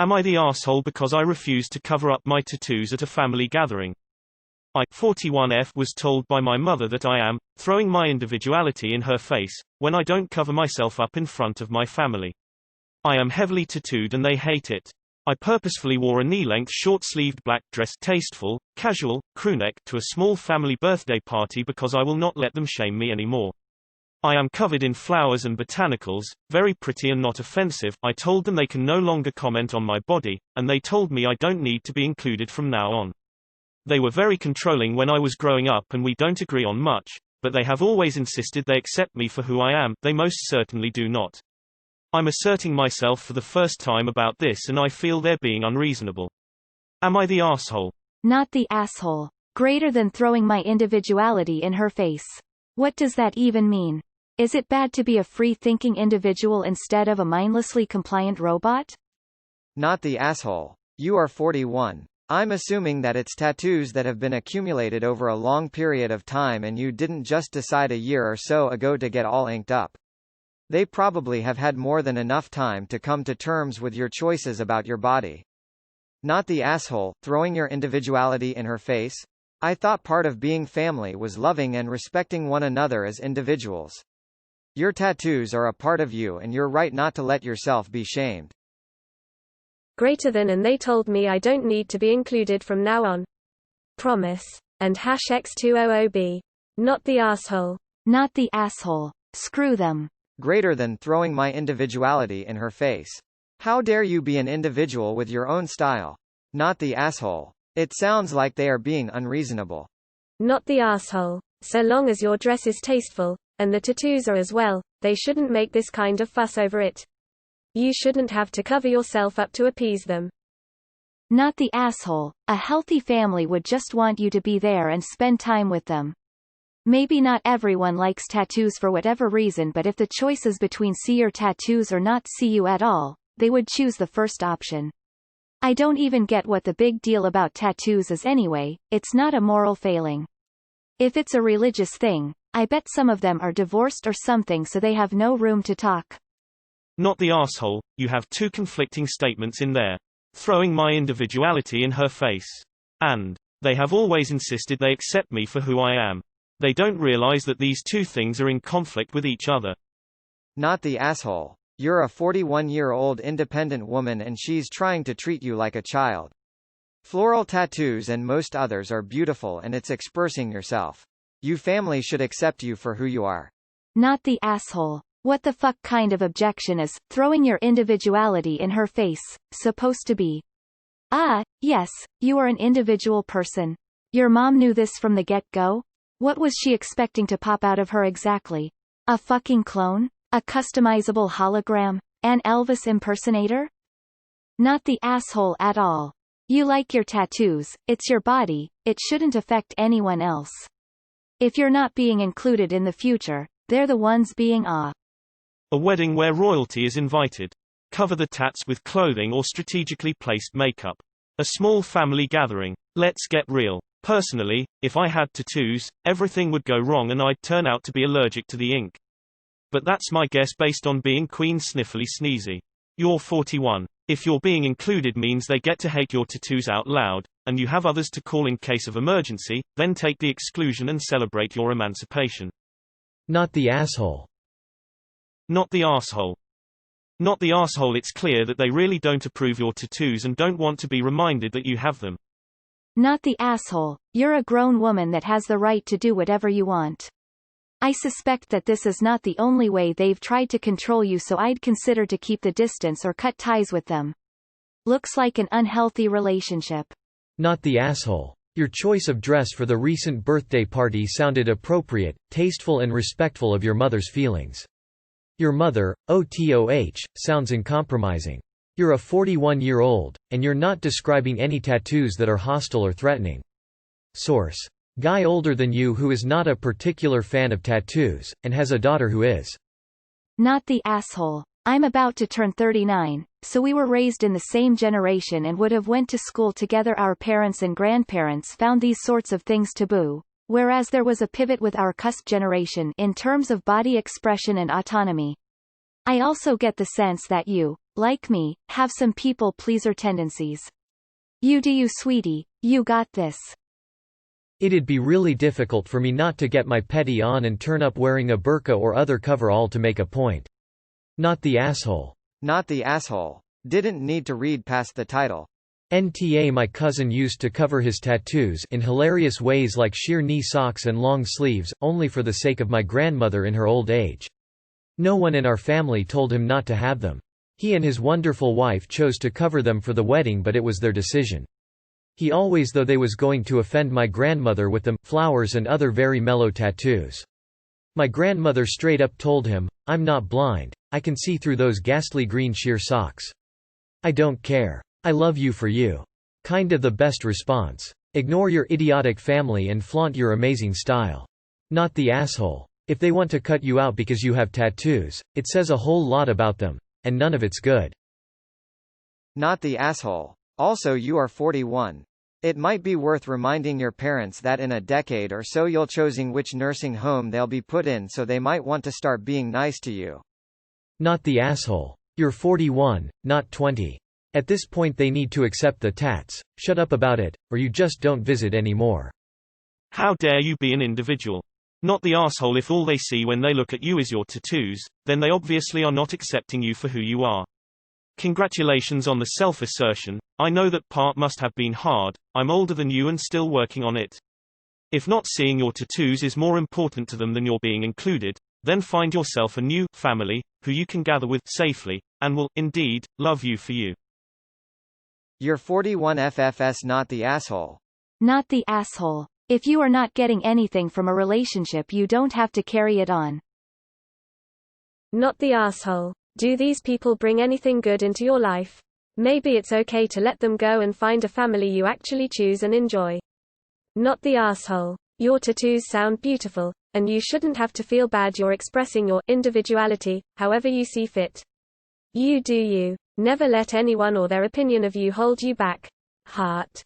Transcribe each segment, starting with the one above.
Am I the asshole because I refuse to cover up my tattoos at a family gathering? I, 41F, was told by my mother that I am throwing my individuality in her face when I don't cover myself up in front of my family. I am heavily tattooed and they hate it. I purposefully wore a knee-length short-sleeved black dress, tasteful, casual, crewneck, to a small family birthday party because I will not let them shame me anymore. I am covered in flowers and botanicals, very pretty and not offensive. I told them they can no longer comment on my body, and they told me I don't need to be included from now on. They were very controlling when I was growing up and we don't agree on much, but they have always insisted they accept me for who I am. They most certainly do not. I'm asserting myself for the first time about this and I feel they're being unreasonable. Am I the asshole? Not the asshole. Greater than throwing my individuality in her face. What does that even mean? Is it bad to be a free-thinking individual instead of a mindlessly compliant robot? Not the asshole. You are 41. I'm assuming that it's tattoos that have been accumulated over a long period of time and you didn't just decide a year or so ago to get all inked up. They probably have had more than enough time to come to terms with your choices about your body. Not the asshole, throwing your individuality in her face. I thought part of being family was loving and respecting one another as individuals. Your tattoos are a part of you and you're right not to let yourself be shamed. Greater than, and they told me I don't need to be included from now on. Promise. And #X200B. Not the asshole. Not the asshole. Screw them. Greater than, throwing my individuality in her face. How dare you be an individual with your own style? Not the asshole. It sounds like they are being unreasonable. Not the asshole. So long as your dress is tasteful, and the tattoos are as well, they shouldn't make this kind of fuss over it. You shouldn't have to cover yourself up to appease them. Not the asshole. A healthy family would just want you to be there and spend time with them. Maybe not everyone likes tattoos for whatever reason, but if the choice is between see your tattoos or not see you at all, they would choose the first option. I don't even get what the big deal about tattoos is anyway. It's not a moral failing. If it's a religious thing, I bet some of them are divorced or something so they have no room to talk. Not the asshole. You have two conflicting statements in there. Throwing my individuality in her face. And they have always insisted they accept me for who I am. They don't realize that these two things are in conflict with each other. Not the asshole. You're a 41-year-old independent woman and she's trying to treat you like a child. Floral tattoos and most others are beautiful and it's expressing yourself. You family should accept you for who you are. Not the asshole. What the fuck kind of objection is throwing your individuality in her face supposed to be? Yes, you are an individual person. Your mom knew this from the get-go? What was she expecting to pop out of her exactly? A fucking clone? A customizable hologram? An Elvis impersonator? Not the asshole at all. You like your tattoos, it's your body, it shouldn't affect anyone else. If you're not being included in the future, they're the ones being A wedding where royalty is invited. Cover the tats with clothing or strategically placed makeup. A small family gathering. Let's get real. Personally, if I had tattoos, everything would go wrong and I'd turn out to be allergic to the ink. But that's my guess based on being Queen Sniffly Sneezy. You're 41. If you're being included means they get to hate your tattoos out loud, and you have others to call in case of emergency, then take the exclusion and celebrate your emancipation. Not the asshole. Not the asshole. Not the asshole. It's clear that they really don't approve your tattoos and don't want to be reminded that you have them. Not the asshole. You're a grown woman that has the right to do whatever you want. I suspect that this is not the only way they've tried to control you, so I'd consider to keep the distance or cut ties with them. Looks like an unhealthy relationship. Not the asshole. Your choice of dress for the recent birthday party sounded appropriate, tasteful and respectful of your mother's feelings. Your mother, OTOH, sounds uncompromising. You're a 41-year-old, and you're not describing any tattoos that are hostile or threatening. Source. Guy older than you who is not a particular fan of tattoos, and has a daughter who is. Not the asshole. I'm about to turn 39, so we were raised in the same generation and would have went to school together. Our parents and grandparents found these sorts of things taboo, whereas there was a pivot with our cusp generation in terms of body expression and autonomy. I also get the sense that you, like me, have some people-pleaser tendencies. You do you, sweetie, you got this. It'd be really difficult for me not to get my petty on and turn up wearing a burqa or other cover-all to make a point. Not the asshole. Not the asshole. Didn't need to read past the title. NTA My cousin used to cover his tattoos in hilarious ways like sheer knee socks and long sleeves, only for the sake of my grandmother in her old age. No one in our family told him not to have them. He and his wonderful wife chose to cover them for the wedding, but it was their decision. He always thought they was going to offend my grandmother with them, flowers and other very mellow tattoos. My grandmother straight up told him, "I'm not blind. I can see through those ghastly green sheer socks. I don't care. I love you for you." Kind of the best response. Ignore your idiotic family and flaunt your amazing style. Not the asshole. If they want to cut you out because you have tattoos, it says a whole lot about them. And none of it's good. Not the asshole. Also, you are 41. It might be worth reminding your parents that in a decade or so you'll choosing which nursing home they'll be put in, so they might want to start being nice to you. Not the asshole. You're 41, not 20. At this point they need to accept the tats, shut up about it, or you just don't visit anymore. How dare you be an individual? Not the asshole. If all they see when they look at you is your tattoos, then they obviously are not accepting you for who you are. Congratulations on the self-assertion. I know that part must have been hard. I'm older than you and still working on it. If not seeing your tattoos is more important to them than your being included, then find yourself a new family, who you can gather with safely, and will, indeed, love you for you. You're 41 FFS. Not the asshole. Not the asshole. If you are not getting anything from a relationship, you don't have to carry it on. Not the asshole. Do these people bring anything good into your life? Maybe it's okay to let them go and find a family you actually choose and enjoy. Not the asshole. Your tattoos sound beautiful, and you shouldn't have to feel bad. You're expressing your individuality, however you see fit. You do you. Never let anyone or their opinion of you hold you back. Heart.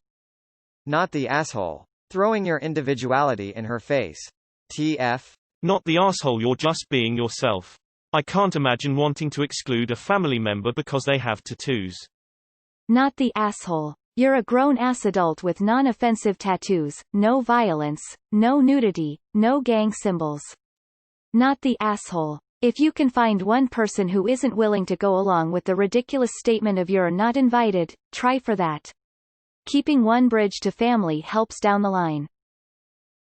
Not the asshole. Throwing your individuality in her face. TF. Not the asshole. You're just being yourself. I can't imagine wanting to exclude a family member because they have tattoos. Not the asshole. You're a grown-ass adult with non-offensive tattoos, no violence, no nudity, no gang symbols. Not the asshole. If you can find one person who isn't willing to go along with the ridiculous statement of "you're not invited," try for that. Keeping one bridge to family helps down the line.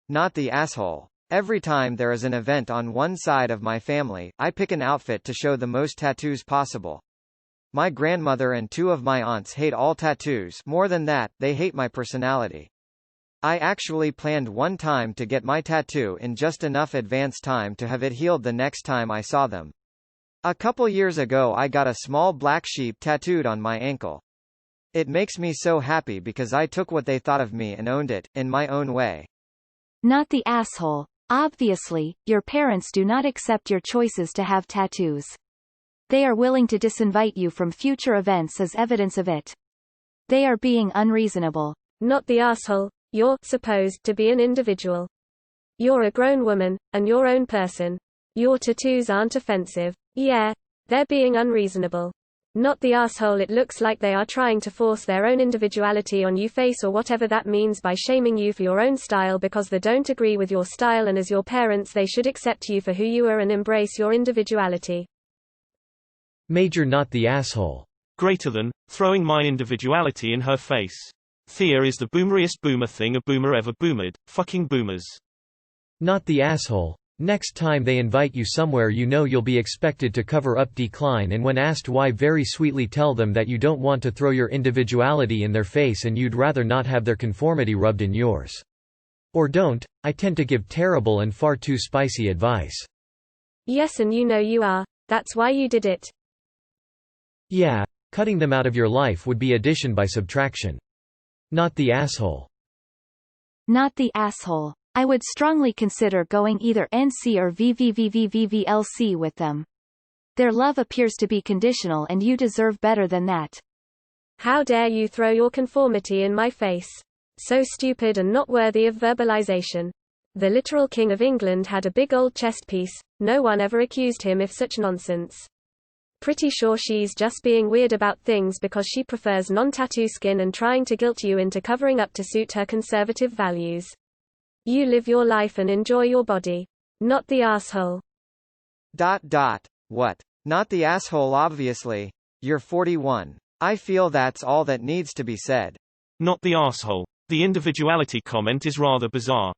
Not the asshole. Every time there is an event on one side of my family, I pick an outfit to show the most tattoos possible. My grandmother and two of my aunts hate all tattoos. More than that, they hate my personality. I actually planned one time to get my tattoo in just enough advance time to have it healed the next time I saw them. A couple years ago I got a small black sheep tattooed on my ankle. It makes me so happy because I took what they thought of me and owned it, in my own way. Not the asshole. Obviously, your parents do not accept your choices to have tattoos. They are willing to disinvite you from future events as evidence of it. They are being unreasonable. Not the asshole. You're supposed to be an individual. You're a grown woman, and your own person. Your tattoos aren't offensive. Yeah, they're being unreasonable. Not the asshole. It looks like they are trying to force their own individuality on you, face or whatever that means, by shaming you for your own style because they don't agree with your style, and as your parents they should accept you for who you are and embrace your individuality. Major. Not the asshole. Greater than, throwing my individuality in her face. Thea is the boomeriest boomer thing a boomer ever boomered. Fucking boomers. Not the asshole. Next time they invite you somewhere you know you'll be expected to cover up, decline, and when asked why, very sweetly tell them that you don't want to throw your individuality in their face and you'd rather not have their conformity rubbed in yours. Or don't. I tend to give terrible and far too spicy advice. Yes, and you know you are. That's why you did it. Yeah, cutting them out of your life would be addition by subtraction. Not the asshole. Not the asshole. I would strongly consider going either NC or VVVVVVLC with them. Their love appears to be conditional and you deserve better than that. How dare you throw your conformity in my face? So stupid and not worthy of verbalization. The literal King of England had a big old chest piece. No one ever accused him of such nonsense. Pretty sure she's just being weird about things because she prefers non-tattoo skin and trying to guilt you into covering up to suit her conservative values. You live your life and enjoy your body. Not the asshole. What? Not the asshole obviously. You're 41. I feel that's all that needs to be said. Not the asshole. The individuality comment is rather bizarre.